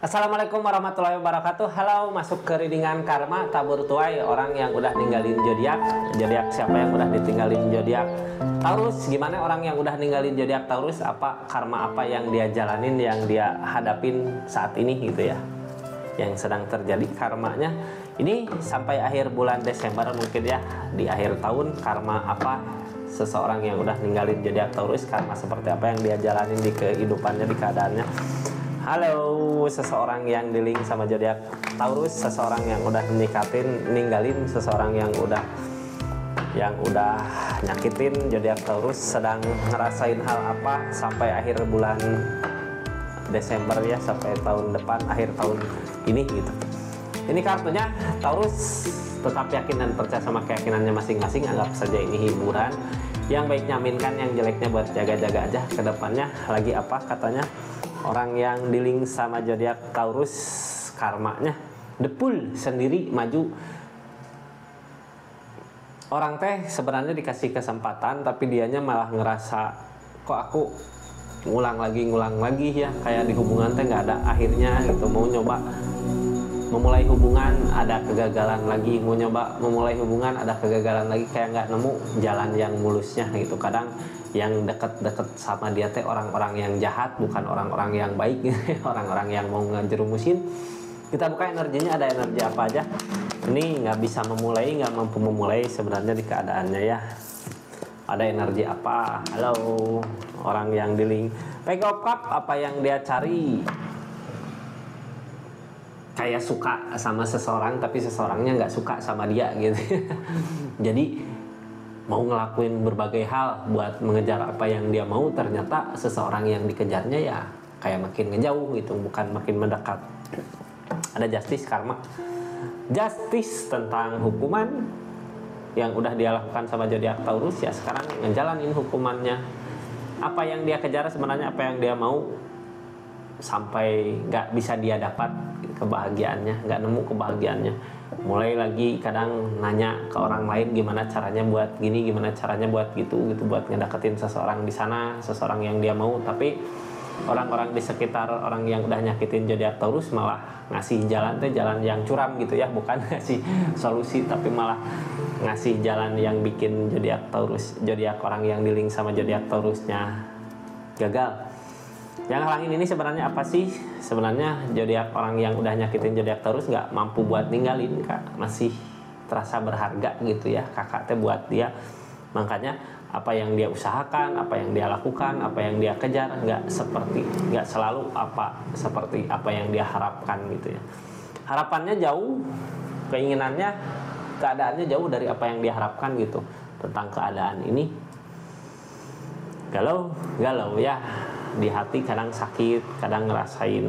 Assalamualaikum warahmatullahi wabarakatuh. Halo, masuk ke readingan karma tabur tuai orang yang udah ninggalin zodiak. Zodiak siapa yang udah ditinggalin zodiak Taurus? Gimana orang yang udah ninggalin zodiak Taurus? Apa karma apa yang dia jalanin, yang dia hadapin saat ini gitu ya? Yang sedang terjadi karmanya ini sampai akhir bulan Desember mungkin ya. Di akhir tahun karma apa seseorang yang udah ninggalin zodiak Taurus, karma seperti apa yang dia jalanin di kehidupannya, di keadaannya. Halo, seseorang yang di link sama zodiak Taurus, seseorang yang udah ninggalin seseorang yang udah nyakitin zodiak Taurus, sedang ngerasain hal apa sampai akhir bulan Desember ya, sampai tahun depan, akhir tahun ini gitu. Ini kartunya Taurus tetap yakin dan percaya sama keyakinannya masing-masing. Anggap saja ini hiburan. Yang baiknya aminkan, yang jeleknya buat jaga-jaga aja ke depannya. Lagi apa katanya orang yang di link sama zodiak Taurus, karmanya depul sendiri maju. Orang teh sebenarnya dikasih kesempatan, tapi dianya malah ngerasa kok aku ngulang lagi ya, kayak di hubungan teh nggak ada akhirnya gitu. Mau nyoba memulai hubungan ada kegagalan lagi, mau nyoba memulai hubungan ada kegagalan lagi, kayak nggak nemu jalan yang mulusnya gitu. Kadang yang deket-deket sama dia teh orang-orang yang jahat, bukan orang-orang yang baik gitu. Orang-orang yang mau ngejerumusin. Kita buka energinya, ada energi apa aja. Ini nggak bisa memulai, nggak mampu memulai sebenarnya di keadaannya ya. Ada energi apa? Halo, orang yang di link Page of Cup, apa yang dia cari? Kayak suka sama seseorang tapi seseorangnya nggak suka sama dia gitu. Jadi mau ngelakuin berbagai hal buat mengejar apa yang dia mau, ternyata seseorang yang dikejarnya ya kayak makin ngejauh gitu, bukan makin mendekat. Ada justice, karma. Justice tentang hukuman yang udah dia lakukan sama zodiak Taurus ya, sekarang ngejalanin hukumannya. Apa yang dia kejar sebenarnya, apa yang dia mau, sampai nggak bisa dia dapat kebahagiaannya, nggak nemu kebahagiaannya. Mulai lagi kadang nanya ke orang lain gimana caranya buat gini, gimana caranya buat gitu buat ngedeketin seseorang di sana, seseorang yang dia mau. Tapi orang-orang di sekitar orang yang udah nyakitin zodiak Taurus malah ngasih jalan yang curam gitu ya, bukan ngasih solusi tapi malah ngasih jalan yang bikin zodiak orang yang di link sama zodiak Taurusnya gagal. Yang halangin ini sebenarnya apa sih? Sebenarnya zodiak orang yang udah nyakitin zodiak Taurus nggak mampu buat ninggalin, Kak. Masih terasa berharga gitu ya kakak teh buat dia. Makanya apa yang dia usahakan, apa yang dia lakukan, apa yang dia kejar nggak selalu seperti apa yang dia harapkan gitu ya. Harapannya jauh, keinginannya, keadaannya jauh dari apa yang dia harapkan gitu. Tentang keadaan ini galau ya. Di hati kadang sakit, kadang ngerasain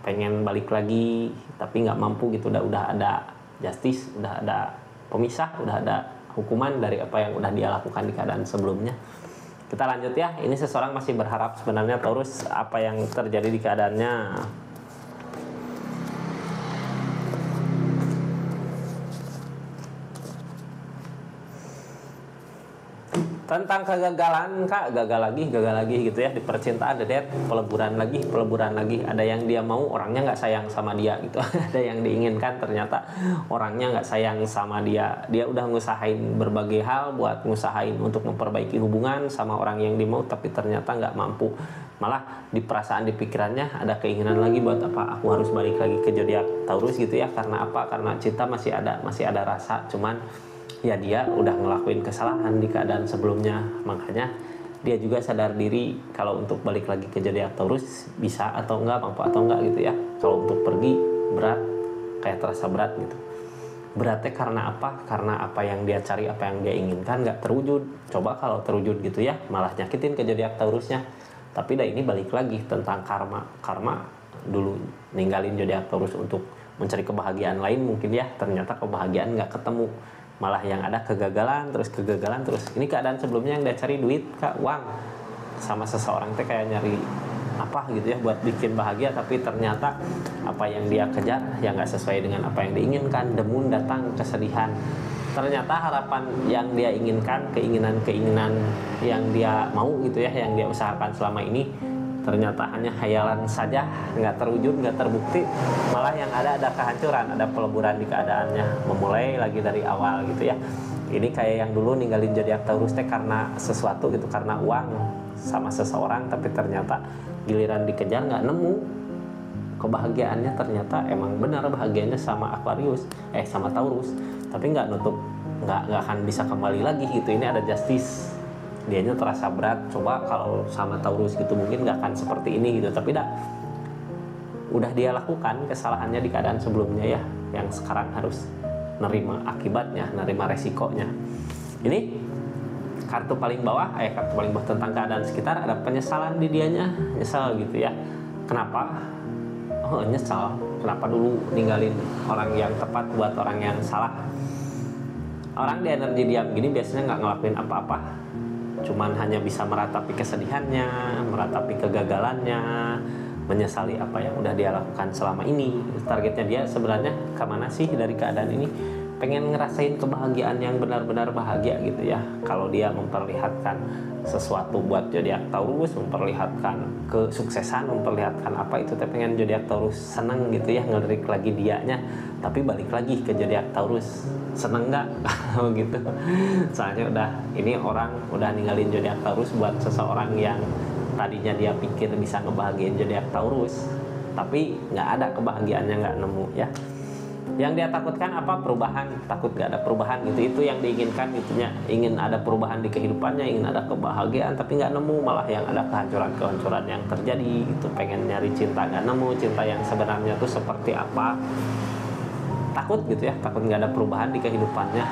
pengen balik lagi tapi nggak mampu gitu. Udah ada justice, udah ada pemisah, udah ada hukuman dari apa yang udah dia lakukan di keadaan sebelumnya. Kita lanjut ya. Ini seseorang masih berharap sebenarnya Taurus, apa yang terjadi di keadaannya. Tentang kegagalan, Kak, gagal lagi gitu ya. Di percintaan ada peleburan lagi. Ada yang dia mau, orangnya nggak sayang sama dia gitu. Ada yang diinginkan, ternyata orangnya nggak sayang sama dia. Dia udah ngusahain berbagai hal buat ngusahain untuk memperbaiki hubungan sama orang yang dia mau, tapi ternyata nggak mampu. Malah di perasaan, di pikirannya ada keinginan lagi buat apa aku harus balik lagi ke zodiak Taurus gitu ya. Karena apa? Karena cinta masih ada rasa, cuman ya dia udah ngelakuin kesalahan di keadaan sebelumnya. Makanya dia juga sadar diri kalau untuk balik lagi ke zodiak Taurus bisa atau enggak, mampu atau enggak gitu ya. Kalau untuk pergi berat, kayak terasa berat gitu. Beratnya karena apa? Karena apa yang dia cari, apa yang dia inginkan nggak terwujud. Coba kalau terwujud gitu ya, malah nyakitin ke zodiak Taurusnya. Tapi ini balik lagi tentang karma dulu ninggalin zodiak Taurus untuk mencari kebahagiaan lain mungkin ya. Ternyata kebahagiaan nggak ketemu, malah yang ada kegagalan terus. Ini keadaan sebelumnya yang dia cari duit, Kak, uang sama seseorang teh kayak nyari apa gitu ya buat bikin bahagia, tapi ternyata apa yang dia kejar yang nggak sesuai dengan apa yang diinginkan. Demun datang kesedihan. Ternyata harapan yang dia inginkan, keinginan yang dia mau gitu ya, yang dia usahakan selama ini ternyata hanya hayalan saja, nggak terwujud, nggak terbukti, malah yang ada kehancuran, ada peleburan di keadaannya, memulai lagi dari awal gitu ya. Ini kayak yang dulu ninggalin zodiak Taurus teh karena sesuatu gitu, karena uang sama seseorang, tapi ternyata giliran dikejar nggak nemu kebahagiaannya, ternyata emang benar bahagianya sama Aquarius, sama Taurus, tapi nggak akan bisa kembali lagi gitu. Ini ada justice, dianya terasa berat. Coba kalau sama Taurus gitu mungkin nggak akan seperti ini gitu, tapi udah dia lakukan kesalahannya di keadaan sebelumnya ya, yang sekarang harus nerima akibatnya, nerima resikonya. Ini kartu paling bawah, kartu paling bawah tentang keadaan sekitar, ada penyesalan di dianya, nyesal gitu ya. Kenapa? Oh, nyesal. Kenapa dulu ninggalin orang yang tepat buat orang yang salah? Orang di energi diam gini biasanya nggak ngelakuin apa-apa, cuman hanya bisa meratapi kesedihannya, meratapi kegagalannya, menyesali apa yang udah dia lakukan selama ini. Targetnya dia sebenarnya kemana sih dari keadaan ini? Pengen ngerasain kebahagiaan yang benar-benar bahagia gitu ya. Kalau dia memperlihatkan sesuatu buat zodiak Taurus, memperlihatkan kesuksesan, memperlihatkan apa itu, tapi pengen zodiak Taurus seneng gitu ya, ngelirik lagi dianya. Tapi balik lagi ke zodiak Taurus, seneng nggak gitu? Soalnya ini orang udah ninggalin zodiak Taurus buat seseorang yang tadinya dia pikir bisa ngebahagiain zodiak Taurus, tapi nggak ada kebahagiaannya, nggak nemu ya. Yang dia takutkan apa? Perubahan, takut nggak ada perubahan gitu. Itu yang diinginkan gitunya, ingin ada perubahan di kehidupannya, ingin ada kebahagiaan, tapi nggak nemu, malah yang ada kehancuran yang terjadi itu. Pengen nyari cinta, nggak nemu cinta yang sebenarnya tuh seperti apa. Takut gitu ya, takut nggak ada perubahan di kehidupannya.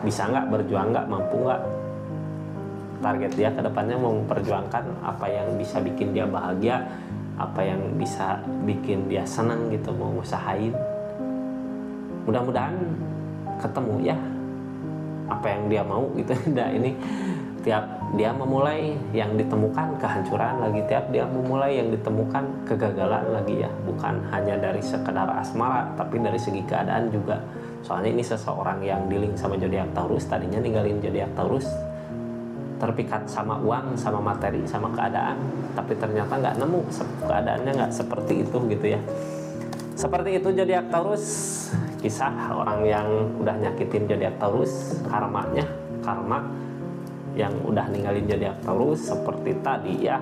Bisa nggak berjuang, nggak mampu nggak. Target dia ke depannya mau memperjuangkan apa yang bisa bikin dia bahagia, apa yang bisa bikin dia senang gitu, mau usahain. Mudah-mudahan ketemu ya apa yang dia mau gitu. Nah, ini tiap dia memulai yang ditemukan kehancuran lagi, tiap dia memulai yang ditemukan kegagalan lagi ya. Bukan hanya dari sekedar asmara, tapi dari segi keadaan juga. Soalnya ini seseorang yang dealing sama zodiak Taurus, tadinya ninggalin zodiak Taurus terpikat sama uang, sama materi, sama keadaan, tapi ternyata nggak nemu, keadaannya nggak seperti itu gitu ya. Seperti itu zodiak Taurus, kisah orang yang udah nyakitin zodiak Taurus, karma yang udah ninggalin zodiak Taurus seperti tadi ya,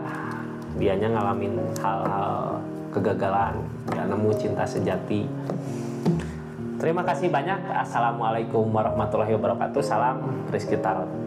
dianya ngalamin hal-hal kegagalan, nggak nemu cinta sejati. Terima kasih banyak. Assalamualaikum warahmatullahi wabarakatuh. Salam Rizky Tarot.